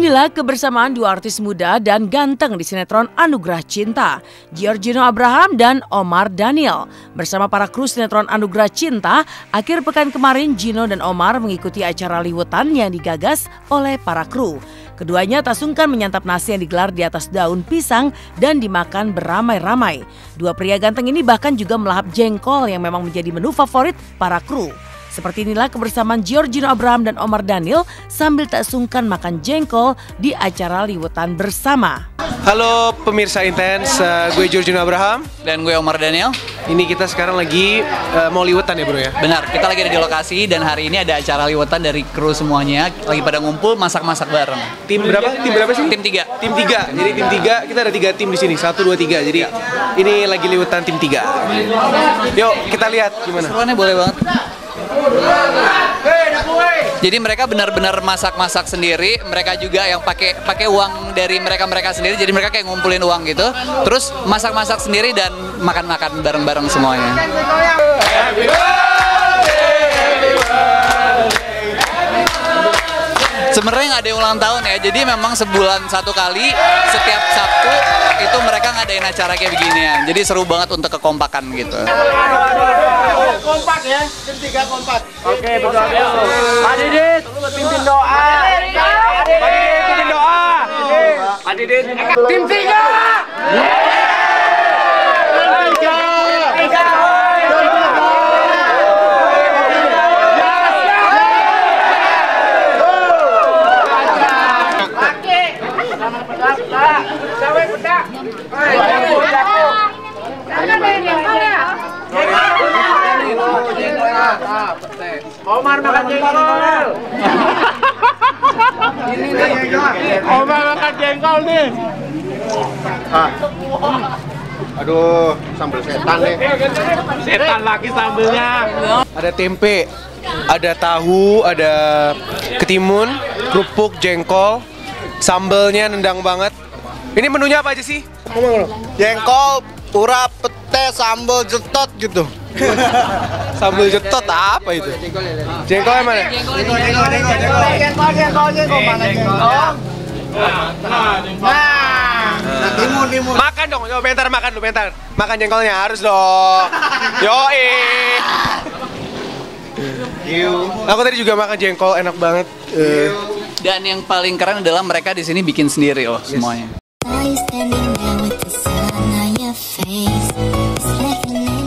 Inilah kebersamaan dua artis muda dan ganteng di sinetron Anugerah Cinta, Giorgino Abraham dan Omar Daniel. Bersama para kru sinetron Anugerah Cinta, akhir pekan kemarin Gino dan Omar mengikuti acara liwetan yang digagas oleh para kru. Keduanya tak sungkan menyantap nasi yang digelar di atas daun pisang dan dimakan beramai-ramai. Dua pria ganteng ini bahkan juga melahap jengkol yang memang menjadi menu favorit para kru. Seperti inilah kebersamaan Giorgino Abraham dan Omar Daniel sambil tak sungkan makan jengkol di acara liwetan bersama. Halo pemirsa Intens, gue Giorgino Abraham. Dan gue Omar Daniel. Ini kita sekarang lagi mau liwetan ya bro ya? Benar, kita lagi ada di lokasi dan hari ini ada acara liwetan dari kru semuanya. Lagi pada ngumpul masak-masak bareng. Tim berapa? Tim berapa sih? Tim 3. Tim 3, jadi tim 3, kita ada 3 tim di sini, 1, 2, 3. Jadi ini lagi liwetan tim 3. Yuk kita lihat gimana. Seruannya boleh banget. Jadi mereka benar-benar masak-masak sendiri. Mereka juga yang pakai uang dari mereka sendiri. Jadi mereka kayak ngumpulin uang gitu. Terus masak-masak sendiri dan makan-makan bareng-bareng semuanya. Sebenarnya nggak ada yang ulang tahun ya. Jadi memang sebulan satu kali, setiap Sabtu itu mereka ngadain acara kayak beginian. Jadi seru banget untuk kekompakan gitu. Kompak ya, tim 3 kompak. Oke, berdoa dulu. Pak Didit, pimpin doa. Pak Didit, pimpin doa. Pak Didit, tim 3. Omar makan jengkol. Ini nih. Omar makan jengkol nih. Aduh, sambal setan nih. Setan lagi sambelnya. Ada tempe, ada tahu, ada ketimun, kerupuk, jengkol, sambelnya nendang banget. Ini menunya apa aja sih? Jengkol, urap, pete, sambal jetot gitu. Sambal jetot apa itu? Jengkol yang mana? Timun. Makan dong, coba bentar makan dulu, bentar. Makan jengkolnya harus dong. Yoi. Aku tadi juga makan jengkol, enak banget. Dan yang paling keren adalah mereka di sini bikin sendiri loh semuanya.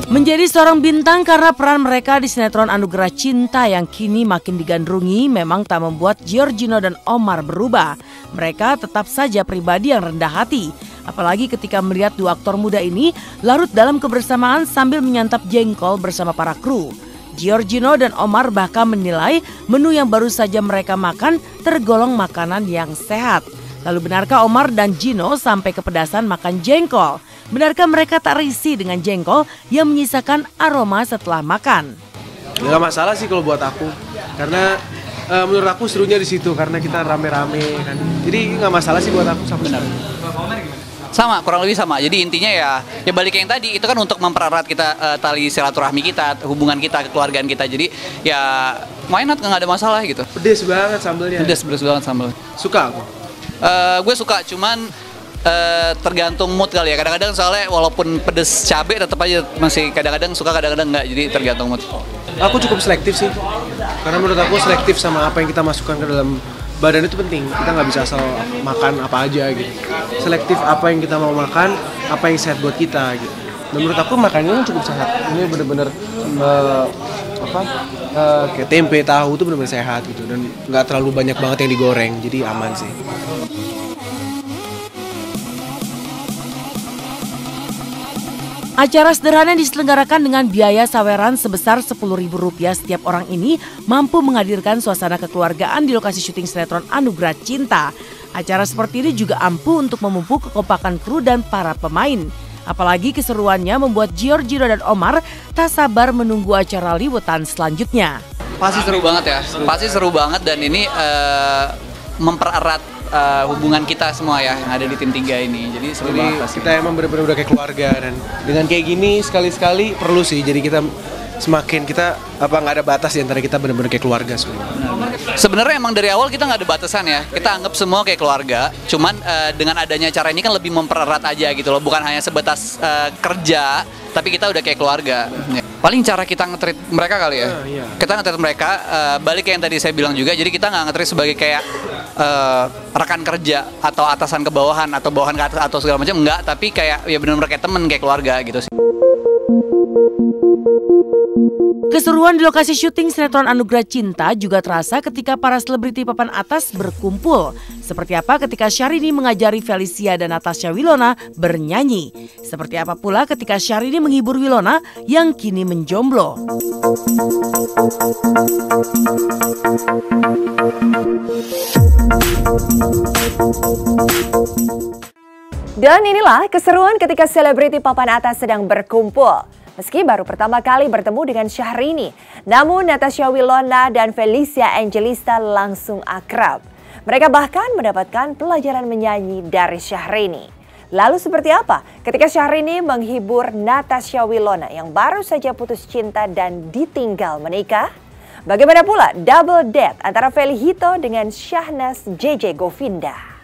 Menjadi seorang bintang karena peran mereka di sinetron Anugerah Cinta yang kini makin digandrungi memang tak membuat Giorgino dan Omar berubah. Mereka tetap saja pribadi yang rendah hati. Apalagi ketika melihat dua aktor muda ini larut dalam kebersamaan sambil menyantap jengkol bersama para kru. Giorgino dan Omar bahkan menilai menu yang baru saja mereka makan tergolong makanan yang sehat. Lalu benarkah Omar dan Gino sampai kepedasan makan jengkol? Benarkah mereka tak risih dengan jengkol yang menyisakan aroma setelah makan? Nggak masalah sih kalau buat aku, karena menurut aku serunya di situ karena kita rame-rame kan. Jadi nggak masalah sih buat aku sama. Sama, kurang lebih sama. Jadi intinya ya balik yang tadi, itu kan untuk mempererat kita tali silaturahmi kita, hubungan kita, kekeluargaan kita. Jadi ya why not, nggak ada masalah gitu. Pedes banget sambelnya. Pedes banget sambal. Suka aku. Gue suka, cuman tergantung mood kali ya. Kadang-kadang soalnya walaupun pedes cabai tetap aja masih kadang-kadang suka, kadang-kadang enggak. Jadi tergantung mood. Aku cukup selektif sih. Karena menurut aku selektif sama apa yang kita masukkan ke dalam badan itu penting. Kita nggak bisa asal makan apa aja gitu. Selektif apa yang kita mau makan, apa yang sehat buat kita gitu. Dan menurut aku makannya cukup sehat. Ini bener-bener kayak tempe, tahu itu bener-bener sehat gitu. Dan nggak terlalu banyak banget yang digoreng. Jadi aman sih. Acara sederhana yang diselenggarakan dengan biaya saweran sebesar Rp10.000 setiap orang ini mampu menghadirkan suasana kekeluargaan di lokasi syuting sinetron Anugerah Cinta. Acara seperti ini juga ampuh untuk memupuk kekompakan kru dan para pemain. Apalagi keseruannya membuat Giorgino dan Omar tak sabar menunggu acara liwetan selanjutnya. Pasti seru banget ya, pasti seru banget dan ini mempererat hubungan kita semua ya yang ada di tim 3 ini. Jadi seru banget. Kita emang bener-bener udah kayak keluarga dan dengan kayak gini sekali-sekali perlu sih. Jadi kita semakin nggak ada batas di antara kita bener-bener kayak keluarga sebenarnya. Sebenarnya emang dari awal kita nggak ada batasan ya. Kita anggap semua kayak keluarga. Cuman dengan adanya cara ini kan lebih mempererat aja gitu loh. Bukan hanya sebatas kerja, tapi kita udah kayak keluarga. Paling cara kita nge-treat mereka kali ya. Kita nge-treat mereka, balik kayak yang tadi saya bilang juga. Jadi kita nggak nge-treat sebagai kayak rekan kerja atau atasan ke bawahan atau bawahan ke atas atau segala macam, enggak. Tapi kayak ya benar-benar kayak temen, kayak keluarga gitu sih. Keseruan di lokasi syuting sinetron Anugerah Cinta juga terasa ketika para selebriti papan atas berkumpul. Seperti apa ketika Syahrini mengajari Felicia dan Natasha Wilona bernyanyi. Seperti apa pula ketika Syahrini menghibur Wilona yang kini menjomblo. Dan inilah keseruan ketika selebriti papan atas sedang berkumpul. Meski baru pertama kali bertemu dengan Syahrini, namun Natasha Wilona dan Felicia Angelista langsung akrab. Mereka bahkan mendapatkan pelajaran menyanyi dari Syahrini. Lalu seperti apa ketika Syahrini menghibur Natasha Wilona yang baru saja putus cinta dan ditinggal menikah? Bagaimana pula double date antara Feli Hito dengan Syahnas JJ Govinda?